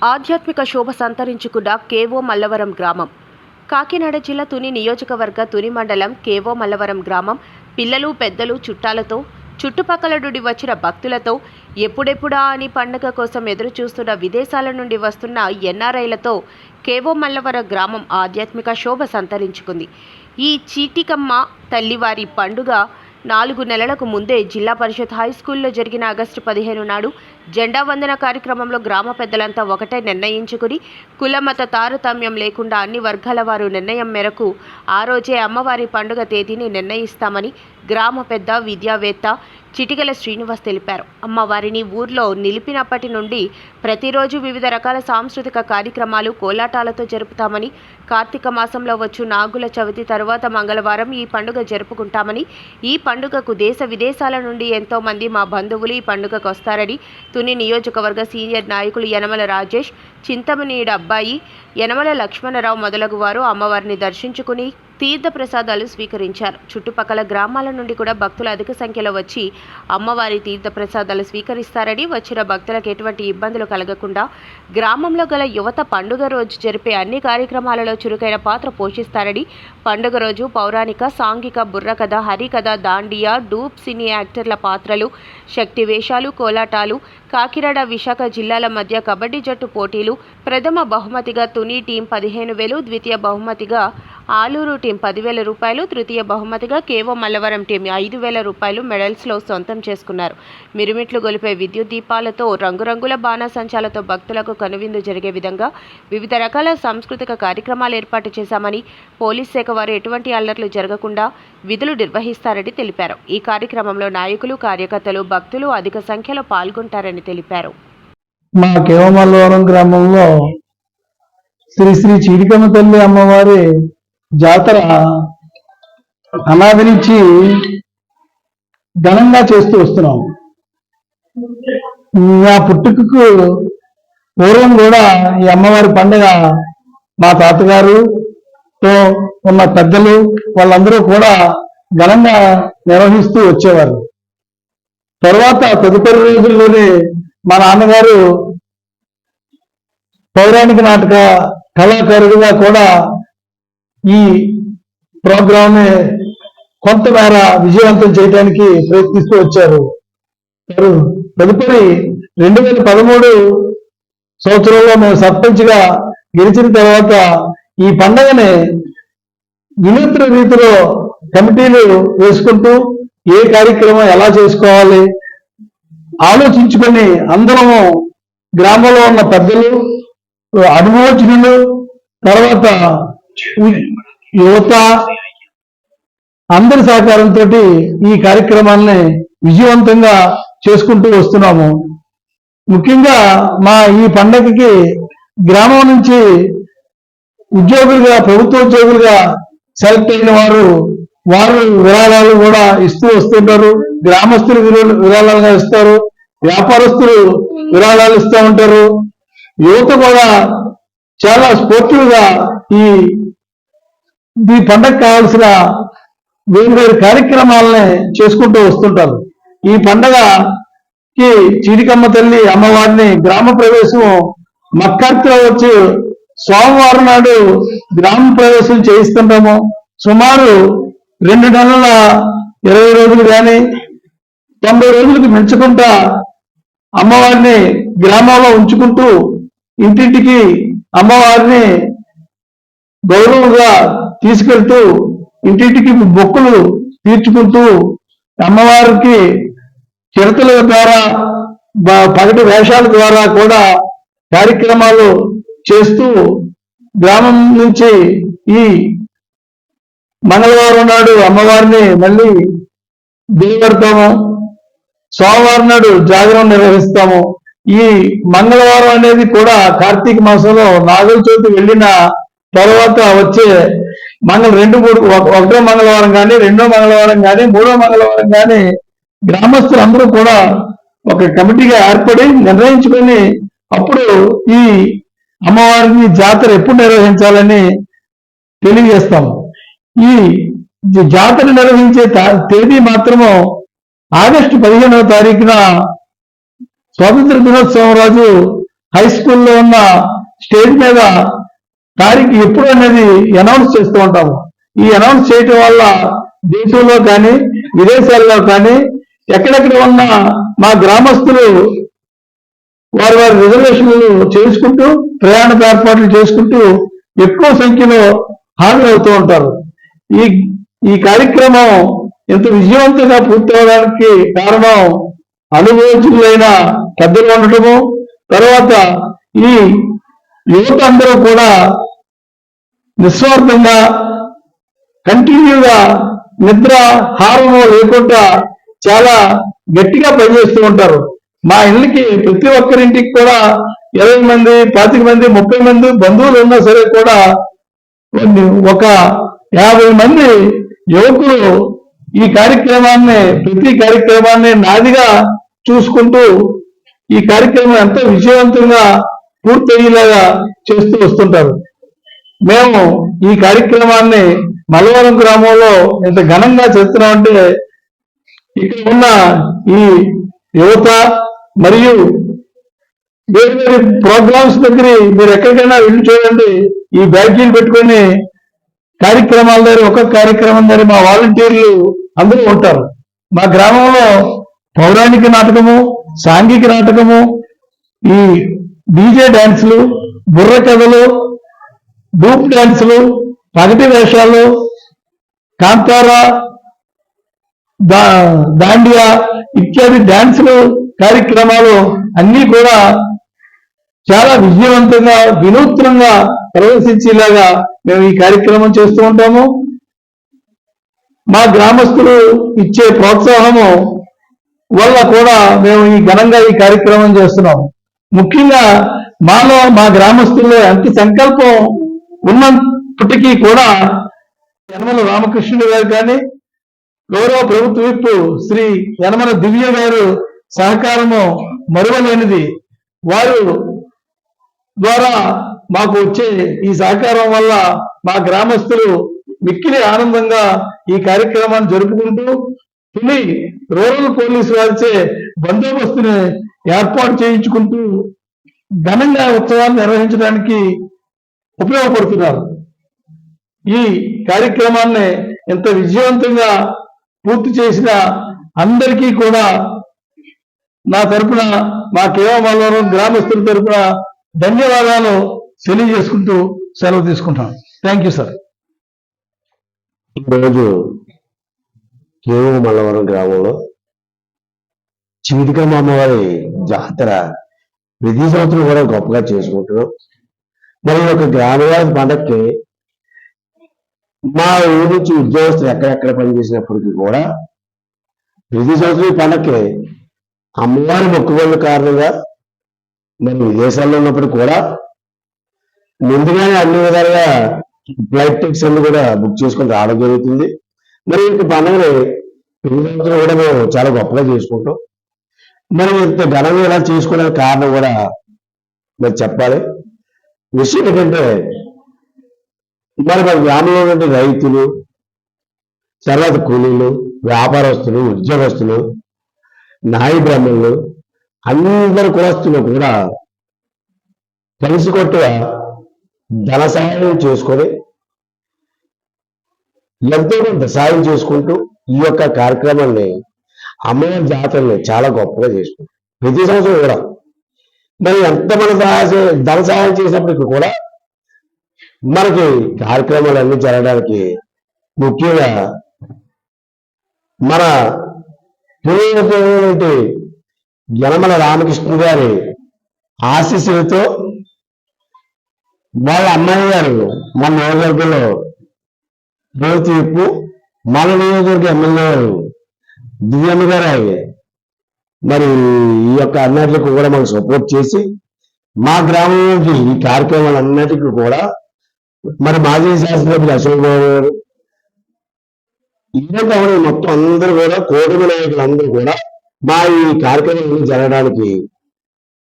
ఆధ్యాత్మిక శోభ సంతరించుకున్న కేవో మల్లవరం గ్రామం. కాకినాడ జిల్లా తుని నియోజకవర్గ తుని మండలం కేవో మల్లవరం గ్రామం పిల్లలు పెద్దలు చుట్టాలతో చుట్టుపక్కల నుండి వచ్చిన భక్తులతో ఎప్పుడెప్పుడా అని పండుగ కోసం ఎదురు చూస్తున్న విదేశాల నుండి వస్తున్న ఎన్ఆర్ఐలతో కేవో మల్లవరం గ్రామం ఆధ్యాత్మిక శోభ సంతరించుకుంది. ఈ చీటికమ్మ తల్లివారి పండుగ 4 నెలలకు ముందే జిల్లా పరిషత్ హై స్కూల్లో జరిగిన ఆగస్టు 15 నాడు జెండా వందన కార్యక్రమంలో గ్రామ పెద్దలంతా ఒకటే నిర్ణయించుకుని కులమత తారతమ్యం లేకుండా అన్ని వర్గాల వారు నిర్ణయం మేరకు ఆ రోజే అమ్మవారి పండుగ తేదీని నిర్ణయిస్తామని గ్రామ పెద్ద విద్యావేత్త చిటికెల శ్రీనివాస్ తెలిపారు. అమ్మవారిని ఊర్లో నిలిపినప్పటి నుండి ప్రతిరోజు వివిధ రకాల సాంస్కృతిక కార్యక్రమాలు కోలాటాలతో జరుపుతామని, కార్తీక మాసంలో వచ్చు నాగుల చవితి తరువాత మంగళవారం ఈ పండుగ జరుపుకుంటామని, ఈ పండుగకు దేశ విదేశాల నుండి ఎంతో మంది మా బంధువులు ఈ పండుగకు వస్తారని తుని నియోజకవర్గ సీనియర్ నాయకులు యనమల రాజేష్, చింతమనేని అబ్బాయి, యనమల లక్ష్మణరావు మొదలగు వారు అమ్మవారిని దర్శించుకుని తీర్థ ప్రసాదాలు స్వీకరించారు. చుట్టుపక్కల గ్రామాల నుండి కూడా భక్తులు అధిక సంఖ్యలో వచ్చి అమ్మవారి తీర్థ ప్రసాదాలు స్వీకరిస్తారని, వచ్చిన భక్తులకు ఎటువంటి ఇబ్బందులు కలగకుండా గ్రామంలో గల యువత పండుగ రోజు జరిపే అన్ని కార్యక్రమాలలో చురుకైన పాత్ర పోషిస్తారని, పండుగ రోజు పౌరాణిక, సాంఘిక, బుర్రకథ, హరికథ, దాండియా, డూప్, సినీ యాక్టర్ల పాత్రలు, శక్తి వేషాలు, కోలాటాలు, కాకినాడ, విశాఖ జిల్లాల మధ్య కబడ్డీ జట్టు పోటీలు, ప్రథమ బహుమతిగా తుని టీం 15,000, ద్వితీయ బహుమతిగా ఆలూరు టీం 10,000 రూపాయలు, తృతీయ బహుమతిగా కేవో మల్లవరం టీం 5,000 రూపాయలు మెడల్స్లో సొంతం చేసుకున్నారు. మిరుమిట్లు గొలిపే విద్యుత్ దీపాలతో, రంగురంగుల బాణాసంచాలతో భక్తులకు కనువిందు జరిగే విధంగా వివిధ రకాల సాంస్కృతిక కార్యక్రమాలు ఏర్పాటు చేశామని, పోలీస్ శాఖ వారు ఎటువంటి అల్లర్లు జరగకుండా విధులు నిర్వహిస్తారని తెలిపారు. ఈ కార్యక్రమంలో నాయకులు, కార్యకర్తలు, భక్తులు అధిక సంఖ్యలో పాల్గొంటారని తెలిపారు. మా కేవో మల్లవరం గ్రామంలో శ్రీ శ్రీ చీటికమ్మ తల్లి అమ్మవారి జాతర అనాది నుంచి ఘనంగా చేస్తూ వస్తున్నాం. నా పుట్టుకకు పూర్వం కూడా ఈ అమ్మవారి పండుగ మా తాతగారుతో ఉన్న పెద్దలు వాళ్ళందరూ కూడా ఘనంగా నిర్వహిస్తూ వచ్చేవారు. తర్వాత తదుపరి రోజుల్లోనే మా నాన్నగారు పౌరాణిక నాటక కళాకారుడిగా కూడా ఈ ప్రోగ్రామ్ కొంతమేర విజయవంతం చేయడానికి ప్రయత్నిస్తూ వచ్చారు. తదుపరి 2013 సంవత్సరంలో మేము సర్పంచ్గా గెలిచిన తర్వాత ఈ పండుగని వినూత్న రీతిలో కమిటీలు వేసుకుంటూ ఏ కార్యక్రమం ఎలా చేసుకోవాలి ఆలోచించుకొని అందరము గ్రామంలో ఉన్న పెద్దలు, అనుభవజ్ఞులు, తర్వాత యువత అందరి సహకారంతో ఈ కార్యక్రమాన్ని విజయవంతంగా చేసుకుంటూ వస్తున్నాము. ముఖ్యంగా మా ఈ పండగకి గ్రామం నుంచి ఉద్యోగులుగా, ప్రభుత్వ ఉద్యోగులుగా సెలెక్ట్ అయిన వారు విరాళాలు కూడా ఇస్తూ వస్తుంటారు. గ్రామస్తులు విరాళాలుగా ఇస్తారు, వ్యాపారస్తులు విరాళాలు ఇస్తూ ఉంటారు. యువత కూడా చాలా స్పోర్టివ్గా ఈ పండగ కావాల్సిన వేరు కార్యక్రమాలని చేసుకుంటూ వస్తుంటారు. ఈ పండగకి చీటికమ్మ తల్లి అమ్మవారిని గ్రామ ప్రవేశం మక్కర్తిలో వచ్చి సోమవారం నాడు గ్రామ ప్రవేశం చేయిస్తుంటాము. సుమారు 2 నెలల 20 రోజులు కానీ 90 రోజులకు పెంచుకుంటా అమ్మవారిని గ్రామంలో ఉంచుకుంటూ ఇంటింటికి అమ్మవారిని గౌరవంగా తీసుకెళ్తూ ఇంటింటికి మొక్కులు తీర్చుకుంటూ అమ్మవారికి చిరతల ద్వారా, పగటి వేషాల ద్వారా కూడా కార్యక్రమాలు చేస్తూ గ్రామం నుంచి ఈ మంగళవారం నాడు అమ్మవారిని మళ్ళీ దిగబెడతాము. సోమవారం నాడు జాగరణ నిర్వహిస్తాము. ఈ మంగళవారం అనేది కూడా కార్తీక మాసంలో నాగుల చవితి వెళ్ళిన తర్వాత వచ్చే ఒకటో మంగళవారం కానీ, రెండో మంగళవారం కానీ, మూడో మంగళవారం కానీ గ్రామస్తులందరూ కూడా ఒక కమిటీగా ఏర్పడి నిర్ణయించుకొని అప్పుడు ఈ అమ్మవారిని జాతర ఎప్పుడు నిర్వహించాలని తెలియజేస్తాము. ఈ జాతర నిర్వహించే తేదీ మాత్రము ఆగస్టు 15వ తారీఖున స్వాతంత్ర దినోత్సవం రోజు హై స్కూల్లో ఉన్న స్టేజ్ మీద తారీఖు ఎప్పుడు అనేది అనౌన్స్ చేస్తూ ఉంటాము. ఈ అనౌన్స్ చేయటం వల్ల దేశంలో కానీ విదేశాల్లో కానీ ఎక్కడెక్కడ ఉన్న మా గ్రామస్తులు వారి వారి రిజర్వేషన్లు చేసుకుంటూ ప్రయాణ ఏర్పాట్లు చేసుకుంటూ ఎక్కువ సంఖ్యలో హాజరవుతూ ఉంటారు. ఈ ఈ కార్యక్రమం ఎంత విజయవంతంగా పూర్తవడానికి కారణం అనుభవజ్ఞులైన పెద్దలు ఉండటము, తర్వాత ఈ యువత అందరూ కూడా నిస్వార్థంగా కంటిన్యూగా నిద్ర హారము లేకుండా చాలా గట్టిగా పనిచేస్తూ ఉంటారు. మా ఇళ్ళకి ప్రతి ఒక్కరింటికి కూడా 20 మంది 25 మంది 30 మంది బంధువులు ఉన్నా సరే కూడా ఒక 50 మంది యువకులు ఈ కార్యక్రమాన్ని ప్రతి కార్యక్రమాన్ని నాదిగా చూసుకుంటూ ఈ కార్యక్రమం ఎంతో విజయవంతంగా పూర్తయ్యేలాగా చేస్తూ వస్తుంటారు. మేము ఈ కార్యక్రమాన్ని మల్లవరం గ్రామంలో ఇంత ఘనంగా చేస్తున్నామంటే ఇక్కడ ఉన్న ఈ యువత మరియు వేరు వేరు ప్రోగ్రామ్స్ దగ్గర మీరు ఎక్కడికైనా వెళ్ళి చూడండి, ఈ బ్యాడ్జీలు పెట్టుకొని కార్యక్రమాల దగ్గర ఒక్కొక్క కార్యక్రమం దగ్గర మా వాలంటీర్లు అందరూ ఉంటారు. మా గ్రామంలో పౌరాణిక నాటకము, సాంఘిక నాటకము, ఈ డీజే డాన్సులు, బుర్ర కథలు, డూప్ డాన్సులు, పగటి వేషాలు, కాంతారా, దాండియా ఇత్యాది డాన్సులు కార్యక్రమాలు అన్నీ కూడా చాలా విజయవంతంగా వినూత్నంగా ప్రదర్శించేలాగా మేము ఈ కార్యక్రమం చేస్తూ ఉంటాము. మా గ్రామస్తులు ఇచ్చే ప్రోత్సాహము వల్ల కూడా మేము ఈ ఘనంగా ఈ కార్యక్రమం చేస్తున్నాము. ముఖ్యంగా మా గ్రామస్తుల్లో ఎంత సంకల్పం ఉన్నప్పటికీ కూడా యనమల రామకృష్ణుడు గారు కానీ గౌరవ ప్రభుత్వ విప్ శ్రీ యనమల దివ్య గారు సహకారము మరువలేనిది. వారు ద్వారా మాకు వచ్చే ఈ సహకారం వల్ల మా గ్రామస్తులు మిక్కిలి ఆనందంగా ఈ కార్యక్రమాన్ని జరుపుకుంటూ తొలి రూరల్ పోలీసు వారిచే బందోబస్తుని ఏర్పాటు చేయించుకుంటూ ఘనంగా ఉత్సవాలు నిర్వహించడానికి ఉపయోగపడుతున్నారు. ఈ కార్యక్రమాన్ని ఇంత విజయవంతంగా పూర్తి చేసిన అందరికీ కూడా నా తరపున, మా కేవలం గ్రామస్తుల తరపున ధన్యవాదాలు తెలియజేసుకుంటూ సెలవు తీసుకుంటాను. Thank you sir. ఈరోజు కేవూ మల్లవరం గ్రామంలో చీటికమ్మ అమ్మవారి జాతర ప్రతి సంవత్సరం కూడా గొప్పగా చేసుకుంటున్నాం. మరి ఒక గ్రామవారి పండక్కి మా ఊరి నుంచి ఉద్యోగస్తులు ఎక్కడెక్కడ పనిచేసినప్పటికీ కూడా ప్రతి సంవత్సరం ఈ పండక్కి అమ్మవారి మొక్కుబడుల కారణంగా మరి విదేశాల్లో ఉన్నప్పుడు కూడా ముందుగానే అన్ని విధాలుగా ఫ్లైట్ టికెట్స్ అన్ని కూడా బుక్ చేసుకొని రావడం జరుగుతుంది. మరి ఇంక పండుగని ప్రతి సంవత్సరం కూడా మేము చాలా గొప్పగా చేసుకుంటాం. మరి ఇంత ఘనంగా ఇలా చేసుకోవడానికి కారణం కూడా మరి చెప్పాలి. విషయం ఏంటంటే మరి మన గ్రామంలో ఉన్నటువంటి రైతులు, తర్వాత కూలీలు, వ్యాపారస్తులు, ఉద్యోగస్తులు, నాయి బ్రాహ్మణులు అందరు కులస్తులు కూడా కలిసి కొట్టుగా ధన సహాయం చేసుకొని ఎంతో కొంత సాయం చేసుకుంటూ ఈ యొక్క కార్యక్రమాన్ని అమ్మవారి జాతరని చాలా గొప్పగా చేసుకుంటాం ప్రతి సంవత్సరం కూడా. మరి ఎంత మన ధన సహాయం చేసినప్పటికీ కూడా మనకి కార్యక్రమాలన్నీ జరగడానికి ముఖ్యంగా మన ప్రియమైనటువంటి యనమల రామకృష్ణ గారి ఆశీస్సులతో వాళ్ళ అమ్మాయి గారు మన నియోజకవర్గంలో ప్రభుత్వ విప్పు, మన నియోజకవర్గ ఎమ్మెల్యే గారు దివ్యమ్మ గారు మరి ఈ యొక్క అన్నిటికి కూడా మనకు సపోర్ట్ చేసి మా గ్రామంలో ఈ కార్యక్రమాలన్నిటికీ కూడా మరి మాజీ శాసనసభ్యులు అశోక్ బాబు గారు ఇదే కావాలి మొత్తం అందరూ కూడా కూటమి నాయకులు అందరూ కూడా మా ఈ కార్యక్రమాలు జరగడానికి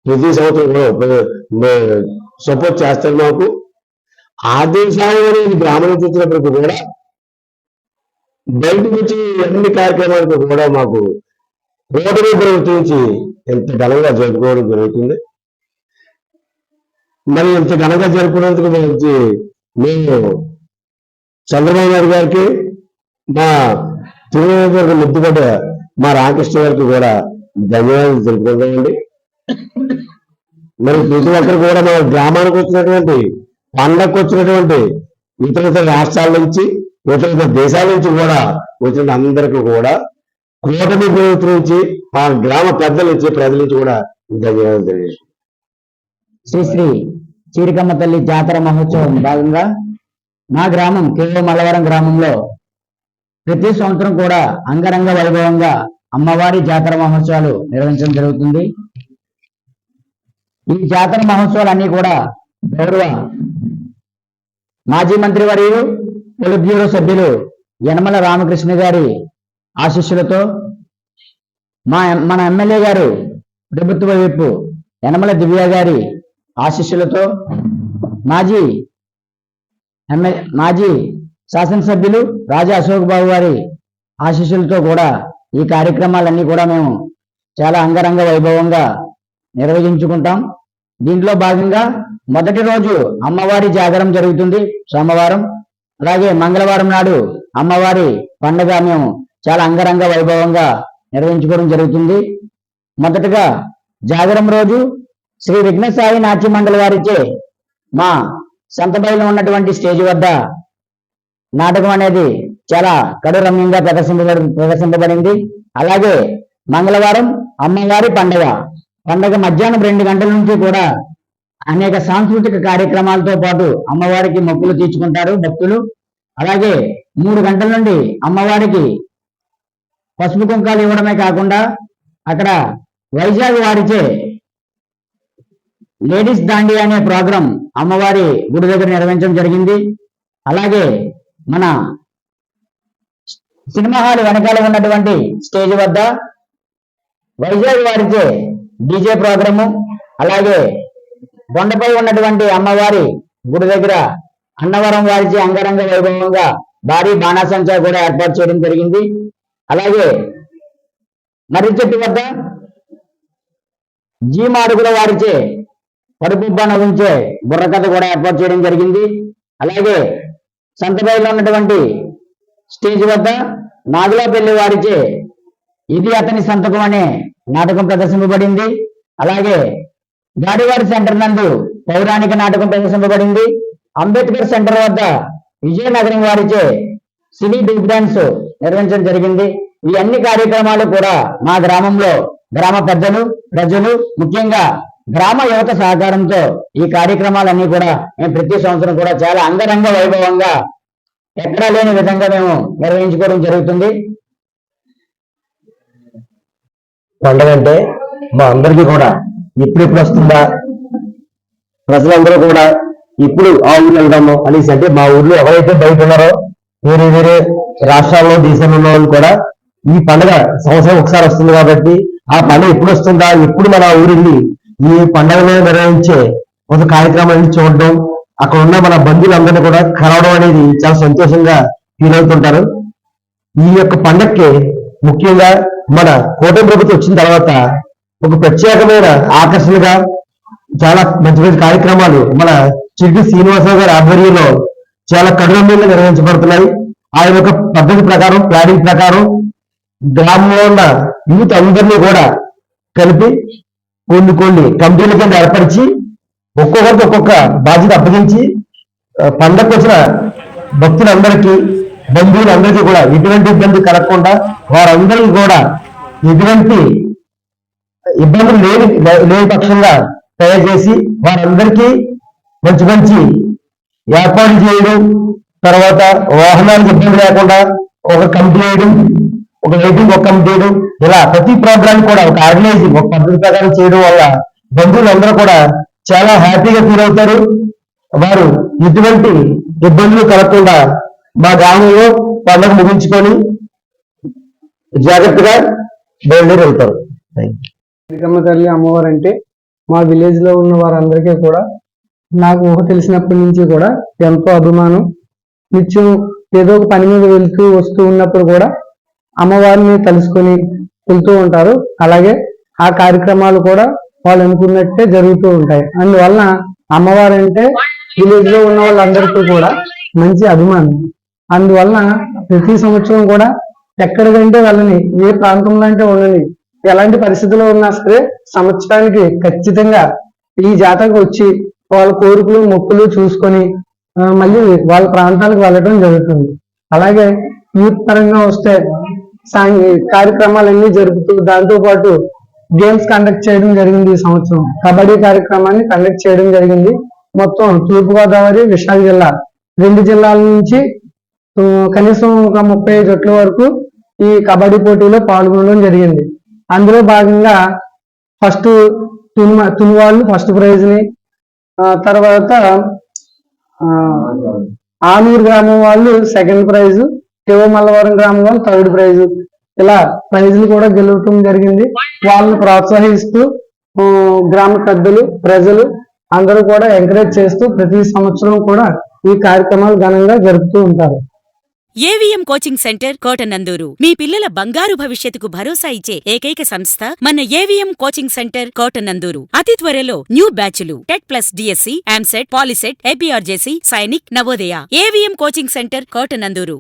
ప్రతి సంవత్సరం కూడా సపోర్ట్ చేస్తారు. మాకు ఆర్థిక సాయం అనేది గ్రామం చూసినప్పటికీ కూడా బయట నుంచి అన్ని కార్యక్రమాలకు కూడా మాకు కూటమి ప్రభుత్వం నుంచి ఎంత ఘనంగా జరుపుకోవడం జరుగుతుంది. మరి ఇంత ఘనంగా జరుపుకున్నందుకు మేము చంద్రబాబు నాయుడు గారికి, మా తిరువనంతపురం ముద్దుపడ్డ మా రామకృష్ణ గారికి కూడా ధన్యవాదాలు తెలుపుకుంటామండి. మరి ప్రతి ఒక్కరు కూడా మా గ్రామానికి వచ్చినటువంటి, పండగకు వచ్చినటువంటి ఇతర రాష్ట్రాల నుంచి, ఇతర దేశాల నుంచి కూడా వచ్చిన అందరికీ కూడా కూటమి ప్రభుత్వం నుంచి, మా గ్రామ పెద్దల నుంచి, ప్రజల నుంచి కూడా ధన్యవాదాలు తెలియజేస్తాం. శ్రీ శ్రీ చీరికమ్మ తల్లి జాతర మహోత్సవం భాగంగా మా గ్రామం కేవో మల్లవరం గ్రామంలో ప్రతి సంవత్సరం కూడా అంగరంగ వైభవంగా అమ్మవారి జాతర మహోత్సవాలు నిర్వహించడం జరుగుతుంది. ఈ జాతర మహోత్సవాలన్నీ కూడా గౌరవ మాజీ మంత్రి వర్యులు, పొలిట్ బ్యూరో సభ్యులు యనమల రామకృష్ణ గారి ఆశీస్సులతో, మన ఎమ్మెల్యే గారు ప్రభుత్వ వైపు యనమల దివ్య గారి ఆశీస్సులతో, మాజీ శాసనసభ్యులు రాజా అశోక్ బాబు గారి ఆశీస్సులతో కూడా ఈ కార్యక్రమాలన్నీ కూడా మేము చాలా అంగరంగ వైభవంగా నిర్వహించుకుంటాం. దీంట్లో భాగంగా మొదటి రోజు అమ్మవారి జాగరం జరుగుతుంది సోమవారం. అలాగే మంగళవారం నాడు అమ్మవారి పండుగ మేము చాలా అంగరంగ వైభవంగా నిర్వహించుకోవడం జరుగుతుంది. మొదటగా జాగరం రోజు శ్రీ విఘ్నసాయి నాట్య మండలి వారిచే మా సంతబైలో ఉన్నటువంటి స్టేజ్ వద్ద నాటకం అనేది చాలా కడురమ్యంగా ప్రదర్శింపబడింది. అలాగే మంగళవారం అమ్మవారి పండగ మధ్యాహ్నం 2 గంటల నుంచి కూడా అనేక సాంస్కృతిక కార్యక్రమాలతో పాటు అమ్మవారికి మొక్కులు తీర్చుకుంటారు భక్తులు. అలాగే 3 గంటల నుండి అమ్మవారికి పసుపు కుంకాలు ఇవ్వడమే కాకుండా అక్కడ వైజాగ్ వారిచే లేడీస్ దాండి అనే ప్రోగ్రాం అమ్మవారి గుడి దగ్గర నిర్వహించడం జరిగింది. అలాగే మన సినిమా హాల్ వెనకాల ఉన్నటువంటి స్టేజ్ వద్ద వైజాగ్ వారిచే డీజే ప్రోగ్రాము, అలాగే కొండపై ఉన్నటువంటి అమ్మవారి గుడి దగ్గర అన్నవరం వారిచే అంగరంగ వైభవంగా భారీ బాణాసంచా కూడా ఏర్పాటు చేయడం జరిగింది. అలాగే మర్రి చెట్టు వద్ద జీ మాడుగుల వారిచే పడుపుబ్బ నవ్వించే బుర్రకథ కూడా ఏర్పాటు చేయడం జరిగింది. అలాగే సంతబైలో ఉన్నటువంటి స్టేజ్ వద్ద నాగులాపల్లి వారిచే ఇది అతని సంతకం అనే నాటకం ప్రదర్శింపబడింది. అలాగే గాడివారి సెంటర్ నందు పౌరాణిక నాటకం ప్రదర్శింపబడింది. అంబేద్కర్ సెంటర్ వద్ద విజయనగరం వారిచే సినీ డూప్ డాన్స్ నిర్వహించడం జరిగింది. ఈ అన్ని కార్యక్రమాలు కూడా మా గ్రామంలో గ్రామ పెద్దలు, ప్రజలు, ముఖ్యంగా గ్రామ యువత సహకారంతో ఈ కార్యక్రమాలన్నీ కూడా మేము ప్రతి సంవత్సరం కూడా చాలా అంగరంగ వైభవంగా ఎక్కడా లేని విధంగా మేము నిర్వహించుకోవడం జరుగుతుంది. పండుగ అంటే మా అందరికీ కూడా ఎప్పుడెప్పుడు వస్తుందా, ప్రజలందరూ కూడా ఇప్పుడు ఆ ఊరు వెళ్దాము అనేసి, అంటే మా ఊర్లో ఎవరైతే బయట ఉన్నారో వేరే వేరే రాష్ట్రాల్లో, దేశంలో ఉన్న వాళ్ళు కూడా ఈ పండుగ సంవత్సరం ఒకసారి వస్తుంది కాబట్టి ఆ పండుగ ఎప్పుడు వస్తుందా, ఎప్పుడు మన ఊరిని ఈ పండుగలో నిర్వహించే ఒక కార్యక్రమాన్ని చూడడం, అక్కడ ఉన్న మన బంధువులందరినీ కూడా కలవడం అనేది చాలా సంతోషంగా ఫీల్ అవుతుంటారు. ఈ యొక్క పండగకి ముఖ్యంగా మన కూటమి ప్రభుత్వం వచ్చిన తర్వాత ఒక ప్రత్యేకమైన ఆకర్షణగా చాలా మంచి మంచి కార్యక్రమాలు మన చిట్టి శ్రీనివాసరావు గారి ఆధ్వర్యంలో చాలా కఠినంగా నిర్వహించబడుతున్నాయి. ఆయన యొక్క పద్ధతి ప్రకారం, ప్లానింగ్ ప్రకారం గ్రామంలో ఉన్న యూత్ అందరినీ కూడా కలిపి కొన్ని కమిటీల కింద ఏర్పరిచి ఒక్కొక్కరికి ఒక్కొక్క బాధ్యత అప్పగించి పండగకు వచ్చిన భక్తులందరికీ, బంధువులందరికీ కూడా ఎటువంటి ఇబ్బంది కలగకుండా వారందరికీ కూడా ఎటువంటి ఇబ్బందులు లేని పక్షంగా తయారు చేసి వారందరికీ మంచి మంచి ఏర్పాట్లు చేయడం, తర్వాత వాహనాలకు ఇబ్బంది లేకుండా ఒక కమిటీ వేయడం, ఒక లైటింగ్ ఒక కమిటీ వేయడం, ఇలా ప్రతి ప్రోగ్రామ్ కూడా ఒక ఆర్గనైజింగ్ ఒక పద్ధతి ప్రకారం చేయడం వల్ల బంధువులందరూ కూడా చాలా హ్యాపీగా ఫీల్ అవుతారు. వారు ఎటువంటి ఇబ్బందులు కలగకుండా మా గ్రామంలో పండుగ ముగించుకొని జాగ్రత్తగా బయలుదేరి వెళ్తారు. చీరికమ్మ తల్లి అమ్మవారు అంటే మా విలేజ్ లో ఉన్న వారందరికీ కూడా, నాకు ఊహ తెలిసినప్పటి నుంచి కూడా ఎంతో అభిమానం. నిత్యం ఏదో ఒక పని మీద వెళ్తూ వస్తూ ఉన్నప్పుడు కూడా అమ్మవారిని తలుసుకొని వెళ్తూ ఉంటారు. అలాగే ఆ కార్యక్రమాలు కూడా వాళ్ళు అనుకున్నట్టే జరుగుతూ ఉంటాయి. అందువలన అమ్మవారు అంటే విలేజ్ లో ఉన్న వాళ్ళందరికీ కూడా మంచి అభిమానం. అందువలన ప్రతి సంవత్సరం కూడా ఎక్కడికంటే వెళ్ళని, ఏ ప్రాంతంలో అంటే ఉండని, ఎలాంటి పరిస్థితిలో ఉన్నా సరే సంవత్సరానికి ఖచ్చితంగా ఈ జాతరకు వచ్చి వాళ్ళ కోరికలు మొక్కులు చూసుకొని మళ్ళీ వాళ్ళ ప్రాంతాలకు వెళ్ళడం జరుగుతుంది. అలాగే యూత్ పరంగా వస్తే కార్యక్రమాలన్నీ జరుపుతూ దాంతో పాటు గేమ్స్ కండక్ట్ చేయడం జరిగింది. ఈ సంవత్సరం కబడ్డీ కార్యక్రమాన్ని కండక్ట్ చేయడం జరిగింది. మొత్తం తూర్పుగోదావరి, విశాఖ జిల్లా 2 జిల్లాల నుంచి కనీసం ఒక 30 జట్ల వరకు ఈ కబడ్డీ పోటీలో పాల్గొనడం జరిగింది. అందులో భాగంగా ఫస్ట్ తుని వాళ్ళు ఫస్ట్ ప్రైజ్ ని, తర్వాత ఆనూరు గ్రామం వాళ్ళు సెకండ్ ప్రైజ్, కేవో మల్లవరం గ్రామం వాళ్ళు థర్డ్ ప్రైజ్, ఇలా ప్రైజ్లు కూడా గెలవటం జరిగింది. వాళ్ళని ప్రోత్సహిస్తూ గ్రామ పెద్దలు, ప్రజలు అందరూ కూడా ఎంకరేజ్ చేస్తూ ప్రతి సంవత్సరం కూడా ఈ కార్యక్రమాలు ఘనంగా జరుపుతూ ఉంటారు. ఏవిఎం కోచింగ్ సెంటర్ కోటనందూరు మీ పిల్లల బంగారు భవిష్యత్తుకు భరోసా ఇచ్చే ఏకైక సంస్థ మన ఏవిఎం కోచింగ్ సెంటర్ కోటనందూరు. అతి త్వరలో న్యూ బ్యాచ్లు TET plus DSC, EAMCET, POLYCET, APRJC, Sainik, Navodaya. AVM coaching centre Kotananduru.